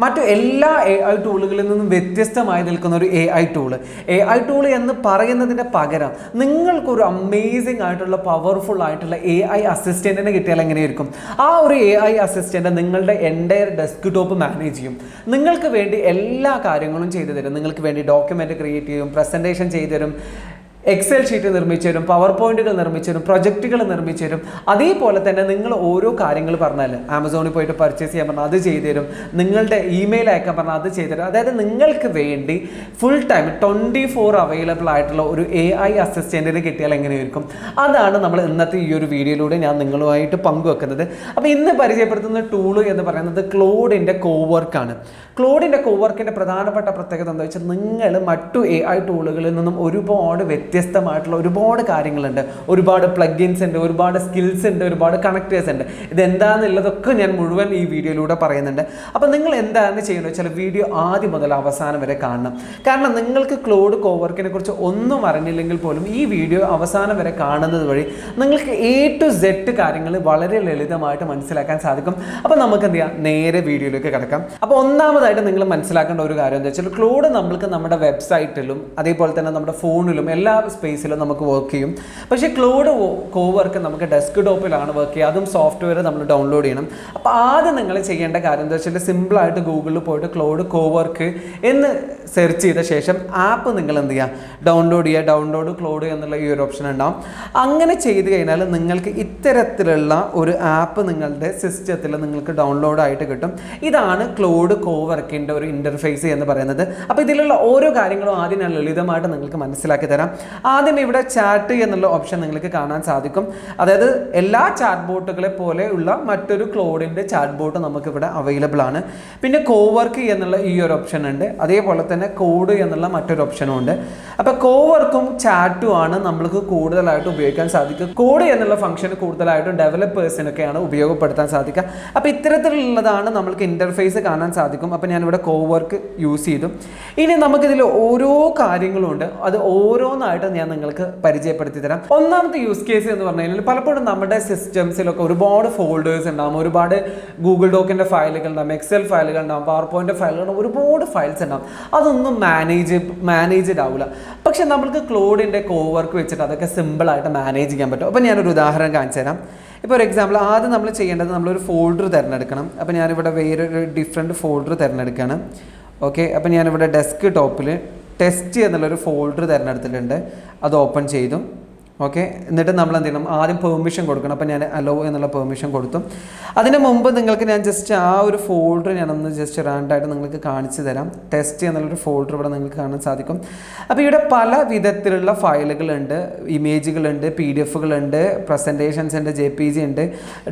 മറ്റു എല്ലാ AI ടൂളുകളിൽ നിന്നും വ്യത്യസ്തമായി നിൽക്കുന്ന ഒരു AI ടൂൾ എന്ന് പറയുന്നതിൻ്റെ പകരം നിങ്ങൾക്കൊരു അമേസിംഗ് ആയിട്ടുള്ള പവർഫുൾ ആയിട്ടുള്ള AI അസിസ്റ്റൻറ്റിനെ കിട്ടിയാൽ എങ്ങനെയായിരിക്കും? ആ ഒരു AI അസിസ്റ്റൻ്റ് നിങ്ങളുടെ എൻ്റയർ ഡെസ്ക്ടോപ്പ് മാനേജ് ചെയ്യും. നിങ്ങൾക്ക് വേണ്ടി എല്ലാ കാര്യങ്ങളും ചെയ്തു തരും. നിങ്ങൾക്ക് വേണ്ടി ഡോക്യുമെൻ്റ് ക്രിയേറ്റ് ചെയ്യും, പ്രസൻറ്റേഷൻ ചെയ്തു തരും, എക്സൽ ഷീറ്റ് നിർമ്മിച്ചു തരും, പവർ പോയിന്റുകൾ നിർമ്മിച്ചു തരും, പ്രൊജക്റ്റുകൾ നിർമ്മിച്ചു തരും. അതേപോലെ തന്നെ നിങ്ങൾ ഓരോ കാര്യങ്ങൾ പറഞ്ഞാൽ ആമസോണിൽ പോയിട്ട് പർച്ചേസ് ചെയ്യാൻ പറഞ്ഞാൽ അത് ചെയ്തു തരും, നിങ്ങളുടെ ഇമെയിൽ അയക്കാൻ പറഞ്ഞാൽ അത് ചെയ്തു തരും. അതായത് നിങ്ങൾക്ക് വേണ്ടി ഫുൾ ടൈം 24 അവൈലബിൾ ആയിട്ടുള്ള ഒരു AI അസിസ്റ്റൻറ്റിന് കിട്ടിയാൽ എങ്ങനെയായിരിക്കും? അതാണ് നമ്മൾ ഇന്നത്തെ ഈ ഒരു വീഡിയോയിലൂടെ ഞാൻ നിങ്ങളുമായിട്ട് പങ്കുവെക്കുന്നത്. അപ്പോൾ ഇന്ന് പരിചയപ്പെടുത്തുന്ന ടൂള് എന്ന് പറയുന്നത് ക്ലോഡിൻ്റെ കോവർക്കാണ്. ക്ലോഡിൻ്റെ കോവർക്കിൻ്റെ പ്രധാനപ്പെട്ട പ്രത്യേകത എന്താ വെച്ചാൽ നിങ്ങൾ മറ്റു AI ടൂളുകളിൽ നിന്നും ഒരുപാട് വ്യത്യസ്തമായിട്ടുള്ള ഒരുപാട് കാര്യങ്ങളുണ്ട്, ഒരുപാട് പ്ലഗിൻസ് ഉണ്ട്, ഒരുപാട് സ്കിൽസ് ഉണ്ട്, ഒരുപാട് കണക്റ്റേഴ്സ് ഉണ്ട്. ഇതെന്താണെന്നുള്ളതൊക്കെ ഞാൻ മുഴുവൻ ഈ വീഡിയോയിലൂടെ പറയുന്നുണ്ട്. അപ്പോൾ നിങ്ങൾ എന്താണ് ചെയ്യുന്നത് വെച്ചാൽ വീഡിയോ ആദ്യം മുതൽ അവസാനം വരെ കാണണം. കാരണം നിങ്ങൾക്ക് ക്ലോഡ് കോവർക്കിനെ കുറിച്ച് ഒന്നും അറിഞ്ഞില്ലെങ്കിൽ പോലും ഈ വീഡിയോ അവസാനം വരെ കാണുന്നത് വഴി നിങ്ങൾക്ക് A to Z കാര്യങ്ങൾ വളരെ ലളിതമായിട്ട് മനസ്സിലാക്കാൻ സാധിക്കും. അപ്പോൾ നമുക്ക് എന്ത് ചെയ്യാം, നേരെ വീഡിയോയിലേക്ക് കിടക്കാം. അപ്പോൾ ഒന്നാമതായിട്ട് നിങ്ങൾ മനസ്സിലാക്കേണ്ട ഒരു കാര്യം എന്താ വെച്ചാൽ ക്ലോഡ് നമ്മൾക്ക് നമ്മുടെ വെബ്സൈറ്റിലും അതേപോലെ തന്നെ നമ്മുടെ ഫോണിലും എല്ലാ സ്പേസിലും നമുക്ക് വർക്ക് ചെയ്യും. പക്ഷേ ക്ലോഡ് കോവർക്ക് നമുക്ക് ഡെസ്ക്ടോപ്പിലാണ് വർക്ക് ചെയ്യുക. അതും സോഫ്റ്റ്വെയർ നമ്മൾ ഡൗൺലോഡ് ചെയ്യണം. അപ്പോൾ ആദ്യം നിങ്ങൾ ചെയ്യേണ്ട കാര്യം എന്താ വെച്ചാൽ സിമ്പിളായിട്ട് ഗൂഗിളിൽ പോയിട്ട് ക്ലോഡ് കോവർക്ക് എന്ന് സെർച്ച് ചെയ്ത ശേഷം ആപ്പ് നിങ്ങൾ എന്ത് ചെയ്യുക, ഡൗൺലോഡ് ചെയ്യുക. ഡൗൺലോഡ് ക്ലോഡ് എന്നുള്ള ഈ ഒരു ഓപ്ഷൻ ഉണ്ടാവും. അങ്ങനെ ചെയ്ത് കഴിഞ്ഞാൽ നിങ്ങൾക്ക് ഇത്തരത്തിലുള്ള ഒരു ആപ്പ് നിങ്ങളുടെ സിസ്റ്റത്തിൽ നിങ്ങൾക്ക് ഡൗൺലോഡ് ആയിട്ട് കിട്ടും. ഇതാണ് ക്ലോഡ് കോവർക്കിൻ്റെ ഒരു ഇൻ്റർഫേസ് എന്ന് പറയുന്നത്. അപ്പോൾ ഇതിലുള്ള ഓരോ കാര്യങ്ങളും ആദ്യം ഞാൻ ലളിതമായിട്ട് നിങ്ങൾക്ക് മനസ്സിലാക്കി തരാം. ആദ്യം ഇവിടെ ചാറ്റ് എന്നുള്ള ഓപ്ഷൻ നിങ്ങൾക്ക് കാണാൻ സാധിക്കും. അതായത് എല്ലാ ചാറ്റ് ബോട്ടുകളെ പോലെയുള്ള മറ്റൊരു ക്ലോഡിൻ്റെ ചാറ്റ് ബോട്ട് നമുക്കിവിടെ അവൈലബിൾ ആണ്. പിന്നെ കോവർക്ക് എന്നുള്ള ഈ ഒരു ഓപ്ഷൻ ഉണ്ട്. അതേപോലെ തന്നെ കോഡ് എന്നുള്ള മറ്റൊരു ഓപ്ഷനും ഉണ്ട്. അപ്പോൾ കോവർക്കും ചാറ്റും ആണ് നമ്മൾക്ക് കൂടുതലായിട്ട് ഉപയോഗിക്കാൻ സാധിക്കും. കോഡ് എന്നുള്ള ഫംഗ്ഷൻ കൂടുതലായിട്ടും ഡെവലപ്പേഴ്സിനൊക്കെയാണ് ഉപയോഗപ്പെടുത്താൻ സാധിക്കുക. അപ്പോൾ ഇത്തരത്തിലുള്ളതാണ് നമ്മൾക്ക് ഇൻ്റർഫേസ് കാണാൻ സാധിക്കും. അപ്പോൾ ഞാനിവിടെ കോവർക്ക് യൂസ് ചെയ്തു. ഇനി നമുക്കിതിൽ ഓരോ കാര്യങ്ങളും ഉണ്ട്. അത് ഓരോന്നായിട്ട് ഞാൻ നിങ്ങൾക്ക് പരിചയപ്പെടുത്തി തരാം. ഒന്നാമത്തെ യൂസ് കേസ് എന്ന് പറഞ്ഞു കഴിഞ്ഞാൽ പലപ്പോഴും നമ്മുടെ സിസ്റ്റംസിലൊക്കെ ഒരുപാട് ഫോൾഡേഴ്സ് ഉണ്ടാകും, ഒരുപാട് ഗൂഗിൾ ഡോക്കിൻ്റെ ഫയലുകൾ ഉണ്ടാകും, എക്സൽ ഫയലുകൾ ഉണ്ടാകും, പവർ പോയിൻ്റ് ഫയലുകൾ ഉണ്ടാകും, ഒരുപാട് ഫയൽസ് ഉണ്ടാകും. അതൊന്നും മാനേജ്ഡ് ആവില്ല. പക്ഷെ നമ്മൾക്ക് ക്ലോഡിൻ്റെ കോവർക്ക് വെച്ചിട്ട് അതൊക്കെ സിമ്പിളായിട്ട് മാനേജ് ചെയ്യാൻ പറ്റും. അപ്പോൾ ഞാനൊരു ഉദാഹരണം കാണിച്ചു തരാം. ഇപ്പോൾ ഒരു എക്സാമ്പിൾ ആദ്യം നമ്മൾ ചെയ്യേണ്ടത് നമ്മളൊരു ഫോൾഡർ തിരഞ്ഞെടുക്കണം. അപ്പോൾ ഞാനിവിടെ വേറൊരു ഡിഫറെൻറ്റ് ഫോൾഡർ തിരഞ്ഞെടുക്കുകയാണ്. ഓക്കെ, അപ്പോൾ ഞാനിവിടെ ഡെസ്ക് ടോപ്പിൽ ടെസ്റ്റ് എന്നുള്ളൊരു ഫോൾഡർ തിരഞ്ഞെടുത്തിട്ടുണ്ട്. അത് ഓപ്പൺ ചെയ്തു. ഓക്കെ, എന്നിട്ട് നമ്മൾ എന്ത് ചെയ്യണം, ആദ്യം പെർമിഷൻ കൊടുക്കണം. അപ്പോൾ ഞാൻ അലോ എന്നുള്ള പെർമിഷൻ കൊടുത്തു. അതിന് മുമ്പ് നിങ്ങൾക്ക് ഞാൻ ജസ്റ്റ് ആ ഒരു ഫോൾഡർ ഞാനൊന്ന് ജസ്റ്റ് റാൻഡായിട്ട് നിങ്ങൾക്ക് കാണിച്ചു തരാം. ടെസ്റ്റ് എന്നുള്ളൊരു ഫോൾഡർ ഇവിടെ നിങ്ങൾക്ക് കാണാൻ സാധിക്കും. അപ്പോൾ ഇവിടെ പല വിധത്തിലുള്ള ഫയലുകളുണ്ട്, ഇമേജുകളുണ്ട്, PDF-കളുണ്ട്, പ്രസൻറ്റേഷൻസ് ഉണ്ട്, JPG ഉണ്ട്,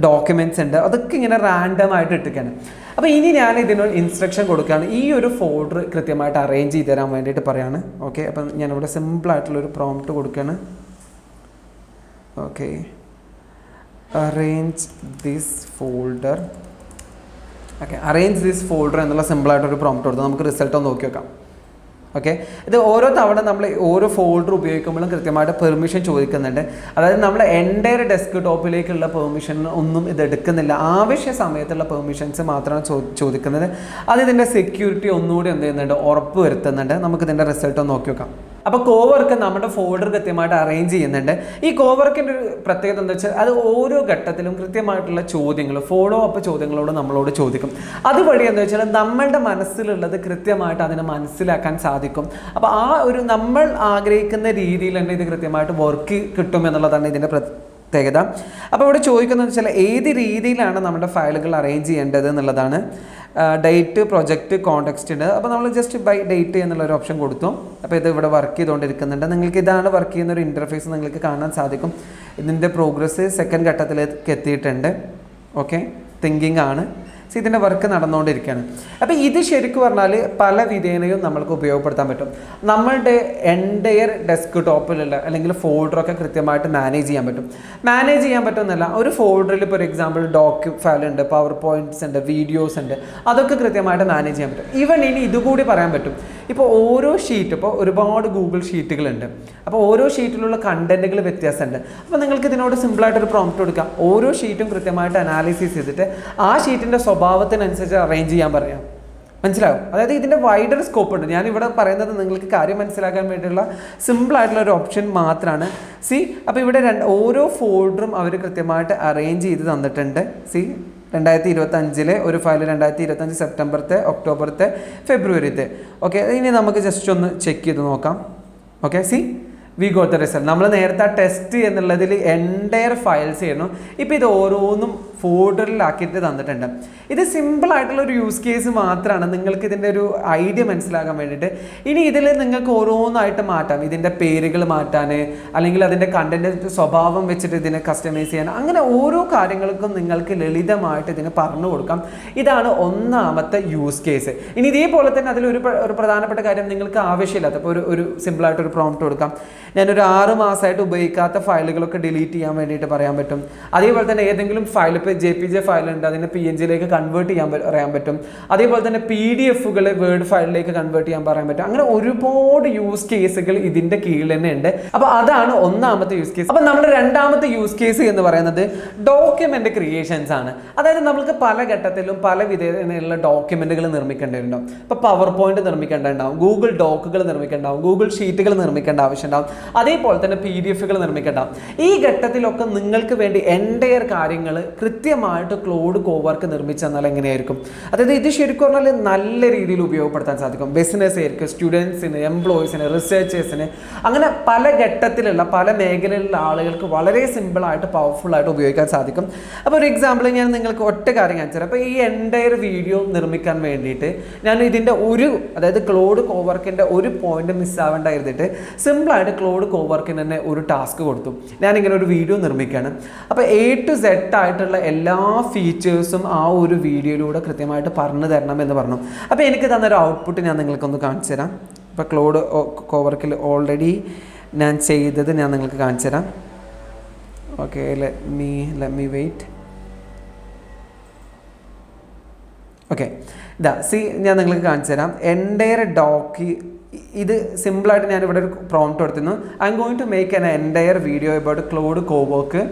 ഡോക്യുമെൻറ്റ്സ് ഉണ്ട്. അതൊക്കെ ഇങ്ങനെ റാൻഡമായിട്ട് ഇട്ടിരിക്കുകയാണ്. അപ്പോൾ ഇനി ഞാൻ ഇതിനൊരു ഇൻസ്ട്രക്ഷൻ കൊടുക്കുകയാണ്, ഈ ഒരു ഫോൾഡർ കൃത്യമായിട്ട് അറേഞ്ച് ചെയ്ത് തരാൻ വേണ്ടിയിട്ട് പറയാണ്. ഓക്കെ, അപ്പം ഞാനിവിടെ സിമ്പിളായിട്ടുള്ളൊരു പ്രോംപ്റ്റ് കൊടുക്കുകയാണ്. Okay, arrange this folder. Okay, arrange this folder എന്നുള്ള സിമ്പിളായിട്ടൊരു പ്രോംപ്റ്റ് കൊടുത്തു. നമുക്ക് റിസൾട്ട് ഒന്ന് നോക്കി നോക്കാം. ഓക്കെ, ഇത് ഓരോ തവണ നമ്മൾ ഓരോ ഫോൾഡർ ഉപയോഗിക്കുമ്പോഴും കൃത്യമായിട്ട് പെർമിഷൻ ചോദിക്കുന്നുണ്ട്. അതായത് നമ്മൾ എൻ്റയർ ഡെസ്ക് ടോപ്പിലേക്കുള്ള പെർമിഷൻ ഒന്നും ഇത് എടുക്കുന്നില്ല. ആവശ്യ സമയത്തുള്ള പെർമിഷൻസ് മാത്രമാണ് ചോദിക്കുന്നത്. അത് ഇതിൻ്റെ സെക്യൂരിറ്റി ഒന്നുകൂടി എന്ത് ചെയ്യുന്നുണ്ട്, ഉറപ്പ് വരുത്തുന്നുണ്ട്. നമുക്കിതിൻ്റെ റിസൾട്ട് ഒന്ന് നോക്കി നോക്കാം. അപ്പോൾ കോവർക്ക് നമ്മുടെ ഫോൾഡർ കൃത്യമായിട്ട് അറേഞ്ച് ചെയ്യുന്നുണ്ട്. ഈ കോവർക്കിൻ്റെ ഒരു പ്രത്യേകത എന്താ വെച്ചാൽ അത് ഓരോ ഘട്ടത്തിലും കൃത്യമായിട്ടുള്ള ചോദ്യങ്ങൾ, ഫോളോ അപ്പ് ചോദ്യങ്ങളോട് നമ്മളോട് ചോദിക്കും. അതുവഴി എന്താ വെച്ചാൽ നമ്മളുടെ മനസ്സിലുള്ളത് കൃത്യമായിട്ട് അതിനെ മനസ്സിലാക്കാൻ സാധിക്കും. അപ്പോൾ ആ ഒരു നമ്മൾ ആഗ്രഹിക്കുന്ന രീതിയിൽ തന്നെ ഇത് കൃത്യമായിട്ട് വർക്ക് കിട്ടും എന്നുള്ളതാണ് ഇതിൻ്റെ പ്രത്യേകത. അപ്പോൾ ഇവിടെ ചോദിക്കുന്നത് വെച്ചാൽ ഏത് രീതിയിലാണ് നമ്മുടെ ഫയലുകൾ അറേഞ്ച് ചെയ്യേണ്ടത് എന്നുള്ളതാണ്. ഡേറ്റ്, പ്രൊജക്റ്റ്, കോണ്ടെക്സ്റ്റ് ഉണ്ട്. അപ്പോൾ നമ്മൾ ജസ്റ്റ് ബൈ ഡേറ്റ് എന്നുള്ളൊരു ഓപ്ഷൻ കൊടുത്തു. അപ്പോൾ ഇത് ഇവിടെ വർക്ക് ചെയ്തുകൊണ്ടിരിക്കുന്നുണ്ട്. നിങ്ങൾക്ക് ഇതാണ് വർക്ക് ചെയ്യുന്ന ഒരു ഇൻ്റർഫേസ് നിങ്ങൾക്ക് കാണാൻ സാധിക്കും. ഇതിൻ്റെ പ്രോഗ്രസ് സെക്കൻഡ് ഘട്ടത്തിലേക്ക് എത്തിയിട്ടുണ്ട്. ഓക്കെ, തിങ്കിങ് ആണ്. ഇതിൻ്റെ വർക്ക് നടന്നുകൊണ്ടിരിക്കുകയാണ്. അപ്പോൾ ഇത് ശരിക്കും പറഞ്ഞാൽ പല വിധേനയും നമ്മൾക്ക് ഉപയോഗപ്പെടുത്താൻ പറ്റും. നമ്മളുടെ എൻ്റയർ ഡെസ്ക് ടോപ്പിലുള്ള അല്ലെങ്കിൽ ഫോൾഡറൊക്കെ കൃത്യമായിട്ട് മാനേജ് ചെയ്യാൻ പറ്റും. മാനേജ് ചെയ്യാൻ പറ്റുമെന്നല്ല, ഒരു ഫോൾഡറിൽ ഇപ്പോൾ ഒരു എക്സാമ്പിൾ ഫയൽ ഉണ്ട്, പവർ പോയിൻറ്റ്സ് ഉണ്ട്, വീഡിയോസ് ഉണ്ട്, അതൊക്കെ കൃത്യമായിട്ട് മാനേജ് ചെയ്യാൻ പറ്റും. ഈവൻ ഇനി ഇതുകൂടി പറയാൻ പറ്റും. ഇപ്പോൾ ഓരോ ഷീറ്റ്, ഇപ്പോൾ ഒരുപാട് ഗൂഗിൾ ഷീറ്റുകളുണ്ട്. അപ്പോൾ ഓരോ ഷീറ്റിലുള്ള കണ്ടൻറ്റുകൾ വ്യത്യാസമുണ്ട്. അപ്പോൾ നിങ്ങൾക്ക് ഇതിനോട് സിമ്പിളായിട്ടൊരു പ്രോംപ്റ്റ് കൊടുക്കാം. ഓരോ ഷീറ്റും കൃത്യമായിട്ട് അനാലിസിസ് ചെയ്തിട്ട് ആ ഷീറ്റിൻ്റെ സ്വഭാവത്തിനനുസരിച്ച് അറേഞ്ച് ചെയ്യാൻ പറയാം. മനസ്സിലാവും. അതായത് ഇതിൻ്റെ വൈഡർ സ്കോപ്പ് ഉണ്ട്. ഞാനിവിടെ പറയുന്നത് നിങ്ങൾക്ക് കാര്യം മനസ്സിലാക്കാൻ വേണ്ടിയുള്ള സിമ്പിളായിട്ടുള്ള ഒരു ഓപ്ഷൻ മാത്രമാണ്. സി, അപ്പോൾ ഇവിടെ ഓരോ ഫോൾഡറും അവർ കൃത്യമായിട്ട് അറേഞ്ച് ചെയ്ത് തന്നിട്ടുണ്ട്. സി, 2025 ഒരു ഫയൽ, 2025 സെപ്റ്റംബറത്തെ, ഒക്ടോബറത്തെ, ഫെബ്രുവരിത്തെ. ഓക്കെ, ഇനി നമുക്ക് ജസ്റ്റ് ഒന്ന് ചെക്ക് ചെയ്ത് നോക്കാം. Okay, C, we got the result. നമ്മൾ നേരത്തെ ടെസ്റ്റ് എന്നുള്ളതിൽ എൻ്റയർ ഫയൽസ് ചെയ്യണം. ഇപ്പോൾ ഇത് ഓരോന്നും ഫോൾഡറിലാക്കിയിട്ട് തന്നിട്ടുണ്ട്. ഇത് സിമ്പിളായിട്ടുള്ള ഒരു യൂസ് കേസ് മാത്രമാണ്, നിങ്ങൾക്ക് ഇതിൻ്റെ ഒരു ഐഡിയ മനസ്സിലാക്കാൻ വേണ്ടിയിട്ട്. ഇനി ഇതിൽ നിങ്ങൾക്ക് ഓരോന്നായിട്ട് മാറ്റാം. ഇതിൻ്റെ പേരുകൾ മാറ്റാൻ, അല്ലെങ്കിൽ അതിൻ്റെ കണ്ടൻറ്റ് സ്വഭാവം വെച്ചിട്ട് ഇതിനെ കസ്റ്റമൈസ് ചെയ്യാൻ, അങ്ങനെ ഓരോ കാര്യങ്ങൾക്കും നിങ്ങൾക്ക് ലളിതമായിട്ട് ഇതിന് പറഞ്ഞു കൊടുക്കാം. ഇതാണ് ഒന്നാമത്തെ യൂസ് കേസ്. ഇനി ഇതേപോലെ തന്നെ അതിലൊരു പ്രധാനപ്പെട്ട കാര്യം, നിങ്ങൾക്ക് ആവശ്യമില്ലാത്ത, അപ്പോൾ ഒരു സിമ്പിളായിട്ടൊരു പ്രോംപ്റ്റ് കൊടുക്കാം. ഞാനൊരു 6 മാസമായിട്ട് ഉപയോഗിക്കാത്ത ഫയലുകളൊക്കെ ഡിലീറ്റ് ചെയ്യാൻ വേണ്ടിയിട്ട് പറയാൻ പറ്റും. അതേപോലെ തന്നെ ഏതെങ്കിലും ഫയൽ, ഇപ്പോൾ JPG ഫയൽ ഉണ്ട്, അതിനെ PNGയിലേക്ക് കൺവേർട്ട് ചെയ്യാൻ പറയാൻ പറ്റും. അതേപോലെ തന്നെ PDF-കൾ വേർഡ് ഫയലിലേക്ക് കൺവേർട്ട് ചെയ്യാൻ പറയാൻ പറ്റും. അങ്ങനെ ഒരുപാട് യൂസ് കേസുകൾ ഇതിൻ്റെ കീഴിൽ തന്നെ ഉണ്ട്. അപ്പോൾ അതാണ് ഒന്നാമത്തെ യൂസ് കേസ്. അപ്പോൾ നമ്മുടെ രണ്ടാമത്തെ യൂസ് കേസ് എന്ന് പറയുന്നത് ഡോക്യുമെൻ്റ് ക്രിയേഷൻസ് ആണ്. അതായത് നമുക്ക് പല ഘട്ടത്തിലും പല വിധേയതയുള്ള ഡോക്യുമെൻറ്റുകൾ നിർമ്മിക്കേണ്ടതുണ്ടാവും. ഇപ്പോൾ പവർ പോയിന്റ് നിർമ്മിക്കേണ്ടതുണ്ടാവും, ഗൂഗിൾ ഡോക്കുകൾ നിർമ്മിക്കേണ്ടാവും, ഗൂഗിൾ ഷീറ്റുകൾ നിർമ്മിക്കേണ്ട ആവശ്യമുണ്ടാവും, അതേപോലെ തന്നെ PDF-കൾ നിർമ്മിക്കേണ്ടാവും. ഈ ഘട്ടത്തിലൊക്കെ നിങ്ങൾക്ക് വേണ്ടി എൻ്റയർ കാര്യങ്ങൾ കൃത്യമായിട്ട് ക്ലൗഡ് കോവർക്ക് നിർമ്മിച്ചു തന്നാൽ എങ്ങനെയായിരിക്കും? അതായത് ഇത് ശരിക്കും പറഞ്ഞാൽ നല്ല രീതിയിൽ ഉപയോഗപ്പെടുത്താൻ സാധിക്കും. ബിസിനസ്സുകാർക്ക്, സ്റ്റുഡൻസിന്, എംപ്ലോയീസിന്, റിസർച്ചേഴ്സിന്, അങ്ങനെ പല ഘട്ടത്തിലുള്ള പല മേഖലയിലുള്ള ആളുകൾക്ക് വളരെ സിമ്പിളായിട്ട് പവർഫുള്ളായിട്ട് ഉപയോഗിക്കാൻ സാധിക്കും. അപ്പോൾ ഒരു എക്സാമ്പിൾ ഞാൻ നിങ്ങൾക്ക് ഒറ്റ കാര്യം കാണിച്ചു തരാം. അപ്പോൾ ഈ എൻ്റയർ വീഡിയോ നിർമ്മിക്കാൻ വേണ്ടിയിട്ട് ഞാൻ ഇതിൻ്റെ അതായത് ക്ലൗഡ് കോവർക്കിൻ്റെ ഒരു പോയിന്റ് മിസ്സാവേണ്ടായിരുന്നിട്ട് സിമ്പിളായിട്ട് ക്ലൗഡ് കോവർക്കിന് തന്നെ ഒരു ടാസ്ക് കൊടുത്തു. ഞാനിങ്ങനെ ഒരു വീഡിയോ നിർമ്മിക്കുകയാണ്. അപ്പോൾ A to Z ആയിട്ടുള്ള എല്ലാ ഫീച്ചേഴ്സും ആ ഒരു വീഡിയോയിലൂടെ കൃത്യമായിട്ട് പറഞ്ഞു തരണം എന്ന് പറഞ്ഞു. അപ്പോൾ എനിക്ക് തന്നൊരു ഔട്ട്പുട്ട് ഞാൻ നിങ്ങൾക്കൊന്ന് കാണിച്ചു തരാം. ഇപ്പോൾ ക്ലൗഡ് കോവർക്കിൽ ഓൾറെഡി ഞാൻ ചെയ്തത് ഞാൻ നിങ്ങൾക്ക് കാണിച്ചു തരാം. Okay, let me wait. Okay, ഞാൻ നിങ്ങൾക്ക് കാണിച്ചു തരാം. എൻ്റയർ ഇത് സിമ്പിളായിട്ട് ഞാനിവിടെ ഒരു പ്രോംപ്റ്റ് കൊടുത്തിരുന്നു. I'm going to make an entire video about Claude Cowork.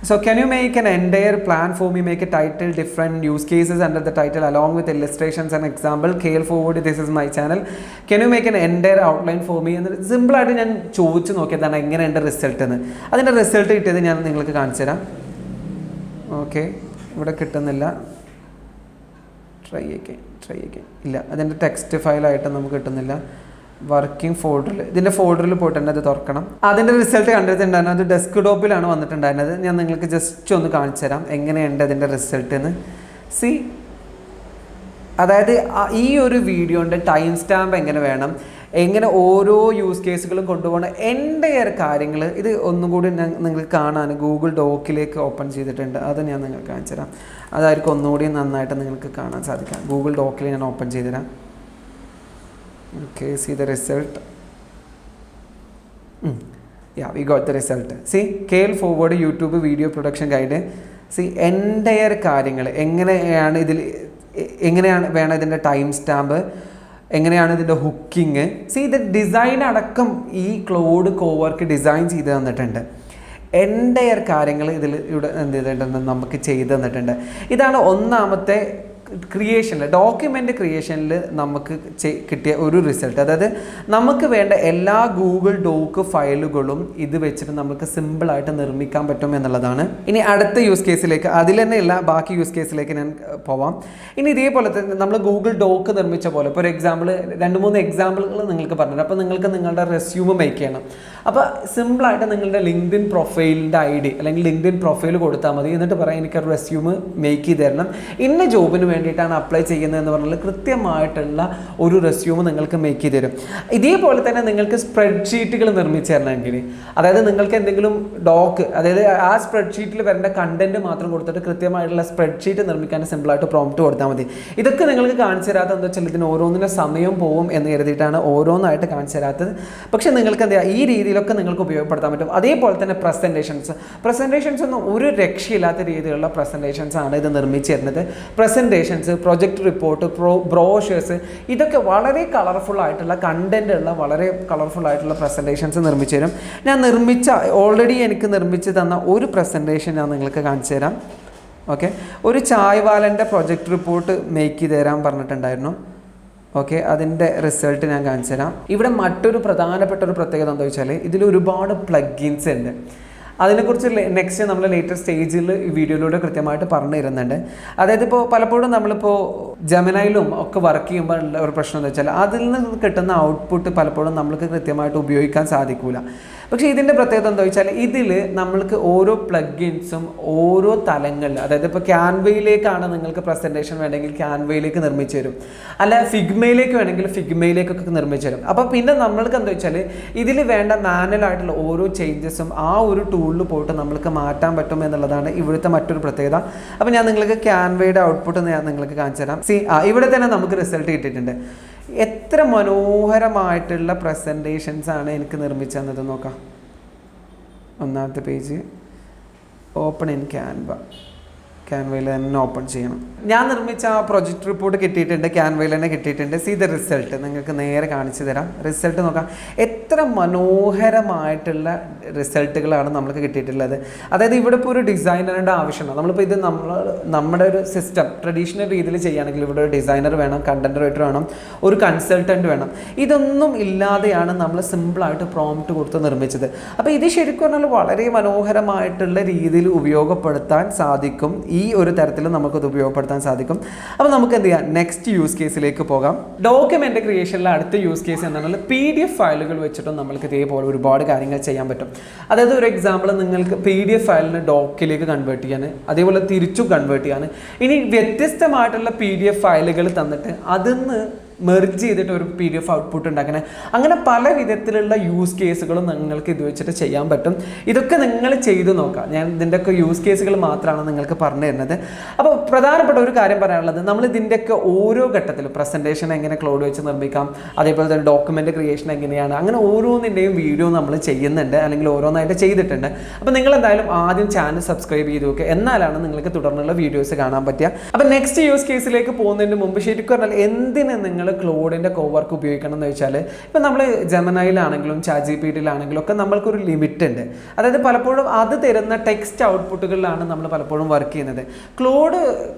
So can you make an entire plan for me, make a title, different use cases under the title along with illustrations and example, KL forward, this is my channel. Can you make an entire outline for me? എന്ന് സിമ്പിളായിട്ട് ഞാൻ ചോദിച്ചു നോക്കിയതാണ് എങ്ങനെ എൻ്റെ result എന്ന്. അതിൻ്റെ result കിട്ടിയത് ഞാൻ നിങ്ങൾക്ക് കാണിച്ചു തരാം. ഓക്കെ, ഇവിടെ കിട്ടുന്നില്ല. Try again. ഇല്ല, അതിൻ്റെ ടെക്സ്റ്റ് ഫയലായിട്ട് നമുക്ക് കിട്ടുന്നില്ല. വർക്കിംഗ് ഫോൾഡറിൽ, ഇതിൻ്റെ ഫോൾഡറിൽ പോയിട്ടുണ്ട്, അത് തുറക്കണം. അതിൻ്റെ റിസൾട്ട് കണ്ടിട്ടുണ്ടായിരുന്നു, അത് ഡെസ്ക്ടോപ്പിലാണ് വന്നിട്ടുണ്ടായിരുന്നത്. ഞാൻ നിങ്ങൾക്ക് ജസ്റ്റ് ഒന്ന് കാണിച്ചു തരാം എങ്ങനെയുണ്ട് അതിൻ്റെ റിസൾട്ട് എന്ന്. സി, അതായത് ഈ ഒരു വീഡിയോൻ്റെ ടൈം സ്റ്റാമ്പ് എങ്ങനെ വേണം, എങ്ങനെ ഓരോ യൂസ് കേസുകളും കൊണ്ടുപോകണം, എൻ്റയർ കാര്യങ്ങൾ ഇത് ഒന്നുകൂടി നിങ്ങൾക്ക് കാണാൻ ഗൂഗിൾ ഡോക്കിലേക്ക് ഓപ്പൺ ചെയ്തിട്ടുണ്ട്. അത് ഞാൻ നിങ്ങൾക്ക് കാണിച്ചു തരാം. അതായിരിക്കും ഒന്നുകൂടി നന്നായിട്ട് നിങ്ങൾക്ക് കാണാൻ സാധിക്കാം. ഗൂഗിൾ ഡോക്കിൽ ഞാൻ ഓപ്പൺ ചെയ്തു തരാം. Okay, see the result. Yeah, we got the result. See, KL forward YouTube video production guide. See, entire കാര്യങ്ങൾ എങ്ങനെയാണ് വേണം ഇതിൻ്റെ ടൈം സ്റ്റാമ്പ്, എങ്ങനെയാണ് ഇതിൻ്റെ ഹുക്കിങ്. സി, ഇത് ഡിസൈൻ അടക്കം ഈ ക്ലൗഡ് കോവർക്ക് ഡിസൈൻ ചെയ്ത് തന്നിട്ടുണ്ട്. എൻ്റയർ കാര്യങ്ങൾ ഇവിടെ എന്ത് ചെയ്തിട്ടുണ്ടെന്ന് നമുക്ക് ചെയ്ത് തന്നിട്ടുണ്ട്. ഇതാണ് ഒന്നാമത്തെ ക്രിയേഷനിൽ, ഡോക്യുമെൻ്റ് ക്രിയേഷനിൽ നമുക്ക് കിട്ടിയ ഒരു റിസൾട്ട്. അതായത് നമുക്ക് വേണ്ട എല്ലാ ഗൂഗിൾ ഡോക്ക് ഫയലുകളും ഇത് വെച്ചിട്ട് നമുക്ക് സിമ്പിളായിട്ട് നിർമ്മിക്കാൻ പറ്റും എന്നുള്ളതാണ്. ഇനി അടുത്ത യൂസ് കേസിലേക്ക്, അതിൽ തന്നെയുള്ള ബാക്കി യൂസ് കേസിലേക്ക് ഞാൻ പോവാം. ഇനി ഇതേപോലെ തന്നെ നമ്മൾ ഗൂഗിൾ ഡോക്ക് നിർമ്മിച്ച പോലെ ഇപ്പോൾ ഒരു എക്സാമ്പിൾ, 2-3 എക്സാമ്പിളുകൾ നിങ്ങൾക്ക് പറഞ്ഞു. അപ്പോൾ നിങ്ങൾക്ക് നിങ്ങളുടെ റെസ്യൂമ് മേക്ക് ചെയ്യണം. അപ്പോൾ സിമ്പിളായിട്ട് നിങ്ങളുടെ ലിങ്ക്ഡിൻ പ്രൊഫൈലിൻ്റെ ID അല്ലെങ്കിൽ ലിങ്ക്ഡിൻ പ്രൊഫൈൽ കൊടുത്താൽ മതി. എന്നിട്ട് പറയാം എനിക്കൊരു റെസ്യൂമ് മേക്ക് ചെയ്ത് തരണം, ഇന്ന ജോബിന് വേണ്ടിയിട്ടാണ് അപ്ലൈ ചെയ്യുന്നതെന്ന് പറഞ്ഞാൽ കൃത്യമായിട്ടുള്ള ഒരു റെസ്യൂമ് നിങ്ങൾക്ക് മേക്ക് ചെയ്ത് തരും. ഇതേപോലെ തന്നെ നിങ്ങൾക്ക് സ്പ്രെഡ്ഷീറ്റുകൾ നിർമ്മിച്ച് തരണമെങ്കിൽ, അതായത് നിങ്ങൾക്ക് എന്തെങ്കിലും ഡോക്ക്, അതായത് ആ സ്പ്രെഡ്ഷീറ്റിൽ വരേണ്ട കണ്ടന്റ് മാത്രം കൊടുത്തിട്ട് കൃത്യമായിട്ടുള്ള സ്പ്രെഡ്ഷീറ്റ് നിർമ്മിക്കാൻ സിമ്പിളായിട്ട് പ്രോംപ്റ്റ് കൊടുത്താൽ മതി. ഇതൊക്കെ നിങ്ങൾക്ക് കാണിച്ചു തരാത്തത് എന്താ വെച്ചാൽ ഇതിന് ഓരോന്നിനും സമയം പോവും എന്ന് കരുതിയിട്ടാണ് ഓരോന്നായിട്ട് കാണിച്ചു തരാത്തത്. പക്ഷേ നിങ്ങൾക്ക് എന്താ ഈ രീതിയിലൊക്കെ നിങ്ങൾക്ക് ഉപയോഗപ്പെടുത്താൻ പറ്റും. അതേപോലെ തന്നെ പ്രസൻറ്റേഷൻസ് ഒന്നും ഒരു രക്ഷയില്ലാത്ത രീതിയിലുള്ള പ്രസൻറ്റേഷൻസ് ആണ് ഇത് നിർമ്മിച്ച് തരുന്നത്. പ്രസൻറ്റേഷൻസ്, പ്രൊജക്ട് റിപ്പോർട്ട്, ബ്രോഷേഴ്സ്, ഇതൊക്കെ വളരെ കളർഫുൾ ആയിട്ടുള്ള കണ്ടന്റ് ഉള്ള വളരെ കളർഫുൾ ആയിട്ടുള്ള പ്രസൻറ്റേഷൻസ് നിർമ്മിച്ചു തരും. ഞാൻ ഓൾറെഡി എനിക്ക് നിർമ്മിച്ച് തന്ന ഒരു പ്രസൻറ്റേഷൻ ഞാൻ നിങ്ങൾക്ക് കാണിച്ചു തരാം. ഓക്കെ, ഒരു ചായ്വാലൻ്റെ പ്രൊജക്ട് റിപ്പോർട്ട് മേക്ക് ചെയ്ത് തരാൻ പറഞ്ഞിട്ടുണ്ടായിരുന്നു. ഓക്കെ, അതിൻ്റെ റിസൾട്ട് ഞാൻ കാണിച്ചു തരാം. ഇവിടെ മറ്റൊരു പ്രധാനപ്പെട്ട ഒരു പ്രത്യേകത എന്താ വെച്ചാൽ ഇതിൽ ഒരുപാട് പ്ലഗിൻസ് ഉണ്ട്. അതിനെക്കുറിച്ച് നെക്സ്റ്റ് നമ്മൾ ലേറ്റർ സ്റ്റേജിൽ ഈ വീഡിയോയിലൂടെ കൃത്യമായിട്ട് പറഞ്ഞു തരുന്നുണ്ട്. അതായത് ഇപ്പോൾ പലപ്പോഴും നമ്മളിപ്പോൾ ജെമിനൈയിലും ഒക്കെ വർക്ക് ചെയ്യുമ്പോൾ ഉള്ള ഒരു പ്രശ്നം എന്ന് വെച്ചാൽ അതിൽ നിന്ന് കിട്ടുന്ന ഔട്ട്പുട്ട് പലപ്പോഴും നമ്മൾക്ക് കൃത്യമായിട്ട് ഉപയോഗിക്കാൻ സാധിക്കില്ല. പക്ഷേ ഇതിൻ്റെ പ്രത്യേകത എന്താ വെച്ചാൽ ഇതിൽ നമ്മൾക്ക് ഓരോ പ്ലഗിൻസും ഓരോ തലങ്ങളിൽ, അതായത് ഇപ്പോൾ ക്യാൻവയിലേക്കാണ് നിങ്ങൾക്ക് പ്രസൻറ്റേഷൻ വേണമെങ്കിൽ ക്യാൻവയിലേക്ക് നിർമ്മിച്ചു തരും, അല്ല ഫിഗ്മയിലേക്ക് വേണമെങ്കിൽ ഫിഗ്മയിലേക്കൊക്കെ നിർമ്മിച്ചു തരും. അപ്പോൾ പിന്നെ നമ്മൾക്ക് എന്താ വെച്ചാൽ ഇതിൽ വേണ്ട മാനുവലായിട്ടുള്ള ഓരോ ചേഞ്ചസും ആ ഒരു ടൂളിൽ പോയിട്ട് നമ്മൾക്ക് മാറ്റാൻ പറ്റും എന്നുള്ളതാണ് ഇവിടുത്തെ മറ്റൊരു പ്രത്യേകത. അപ്പോൾ ഞാൻ നിങ്ങൾക്ക് ക്യാൻവയുടെ ഔട്ട്പുട്ട് ഞാൻ നിങ്ങൾക്ക് കാണിച്ചു തരാം. ഇവിടെ തന്നെ നമുക്ക് റിസൾട്ട് കിട്ടിയിട്ടുണ്ട്. എത്ര മനോഹരമായിട്ടുള്ള പ്രസൻറ്റേഷൻസ് ആണ് എനിക്ക് നിർമ്മിച്ചു തന്നത് നോക്കാം. ഒന്നാമത്തെ പേജ് ഓപ്പൺ ഇൻ ക്യാൻവയിൽ തന്നെ ഓപ്പൺ ചെയ്യണം. ഞാൻ നിർമ്മിച്ച ആ പ്രൊജക്ട് റിപ്പോർട്ട് കിട്ടിയിട്ടുണ്ട്, ക്യാൻവയിൽ തന്നെ കിട്ടിയിട്ടുണ്ട്. സീ ദ റിസൾട്ട് നിങ്ങൾക്ക് നേരെ കാണിച്ചു തരാം. റിസൾട്ട് നോക്കാം. എത്ര മനോഹരമായിട്ടുള്ള റിസൾട്ടുകളാണ് നമ്മൾക്ക് കിട്ടിയിട്ടുള്ളത്. അതായത് ഇവിടെ ഇപ്പോൾ ഒരു ഡിസൈനറുടെ ആവശ്യമാണ്. നമ്മളിപ്പോൾ ഇത് നമ്മുടെ ഒരു സിസ്റ്റം ട്രഡീഷണൽ രീതിയിൽ ചെയ്യുകയാണെങ്കിൽ ഇവിടെ ഒരു ഡിസൈനർ വേണം, കണ്ടന്റ് റൈറ്റർ വേണം, ഒരു കൺസൾട്ടൻറ്റ് വേണം. ഇതൊന്നും ഇല്ലാതെയാണ് നമ്മൾ സിമ്പിളായിട്ട് പ്രോംപ്റ്റ് കൊടുത്ത് നിർമ്മിച്ചത്. അപ്പോൾ ഇത് ശരിക്കും പറഞ്ഞാൽ വളരെ മനോഹരമായിട്ടുള്ള രീതിയിൽ ഉപയോഗപ്പെടുത്താൻ സാധിക്കും. ഈ ഒരു തരത്തിൽ നമുക്കത് ഉപയോഗപ്പെടുത്താൻ സാധിക്കും. അപ്പോൾ നമുക്ക് എന്ത് ചെയ്യാം, നെക്സ്റ്റ് യൂസ് കേസിലേക്ക് പോകാം. ഡോക്യുമെൻ്റ് ക്രിയേഷനിലെ അടുത്ത യൂസ് കേസ് എന്നാൽ PDF ഫയലുകൾ വെച്ചിട്ടും നമ്മൾക്ക് ഇതേപോലെ ഒരുപാട് കാര്യങ്ങൾ ചെയ്യാൻ പറ്റും. അതായത് ഒരു എക്സാമ്പിൾ, നിങ്ങൾക്ക് PDF ഫയലിന് ഡോക്കിലേക്ക് കൺവേർട്ട് ചെയ്യാൻ, അതേപോലെ തിരിച്ചു കൺവേർട്ട് ചെയ്യാൻ, ഇനി വ്യത്യസ്തമായിട്ടുള്ള PDF ഫയലുകൾ തന്നിട്ട് അതിന്ന് മെർജ് ചെയ്തിട്ട് ഒരു PDF ഔട്ട്പുട്ട് ഉണ്ടാക്കണേ, അങ്ങനെ പല വിധത്തിലുള്ള യൂസ് കേസുകളും നിങ്ങൾക്ക് ഇത് വെച്ചിട്ട് ചെയ്യാൻ പറ്റും. ഇതൊക്കെ നിങ്ങൾ ചെയ്തു നോക്കാം. ഞാൻ ഇതിൻ്റെയൊക്കെ യൂസ് കേസുകൾ മാത്രമാണ് നിങ്ങൾക്ക് പറഞ്ഞു തരുന്നത്. അപ്പോൾ പ്രധാനപ്പെട്ട ഒരു കാര്യം പറയാനുള്ളത്, നമ്മൾ ഇതിൻ്റെയൊക്കെ ഓരോ ഘട്ടത്തിലും പ്രസൻറ്റേഷൻ എങ്ങനെ ക്ലൗഡ് വെച്ച് നിർമ്മിക്കാം, അതേപോലെ തന്നെ ഡോക്യുമെൻ്റ് ക്രിയേഷൻ എങ്ങനെയാണ്, അങ്ങനെ ഓരോന്നിൻ്റെയും വീഡിയോ നമ്മൾ ചെയ്യുന്നുണ്ട്, അല്ലെങ്കിൽ ഓരോന്നായിട്ട് ചെയ്തിട്ടുണ്ട്. അപ്പോൾ നിങ്ങൾ എന്തായാലും ആദ്യം ചാനൽ സബ്സ്ക്രൈബ് ചെയ്ത് നോക്കുക, എന്നാലാണ് നിങ്ങൾക്ക് തുടർന്നുള്ള വീഡിയോസ് കാണാൻ പറ്റുക. അപ്പോൾ നെക്സ്റ്റ് യൂസ് കേസിലേക്ക് പോകുന്നതിന് മുമ്പ് ശരിക്കും പറഞ്ഞാൽ എന്തിന് നിങ്ങൾ ക്ലൗഡിൻ്റെ കോവർക്ക് ഉപയോഗിക്കണം എന്ന് വെച്ചാൽ, ഇപ്പം നമ്മൾ ജെമിനൈയിലാണെങ്കിലും ChatGPTയിലാണെങ്കിലും ഒക്കെ നമ്മൾക്കൊരു ലിമിറ്റ് ഉണ്ട്. അതായത് പലപ്പോഴും അത് തരുന്ന ടെക്സ്റ്റ് ഔട്ട്പുട്ടുകളിലാണ് നമ്മൾ പലപ്പോഴും വർക്ക് ചെയ്യുന്നത്. ക്ലൗഡ്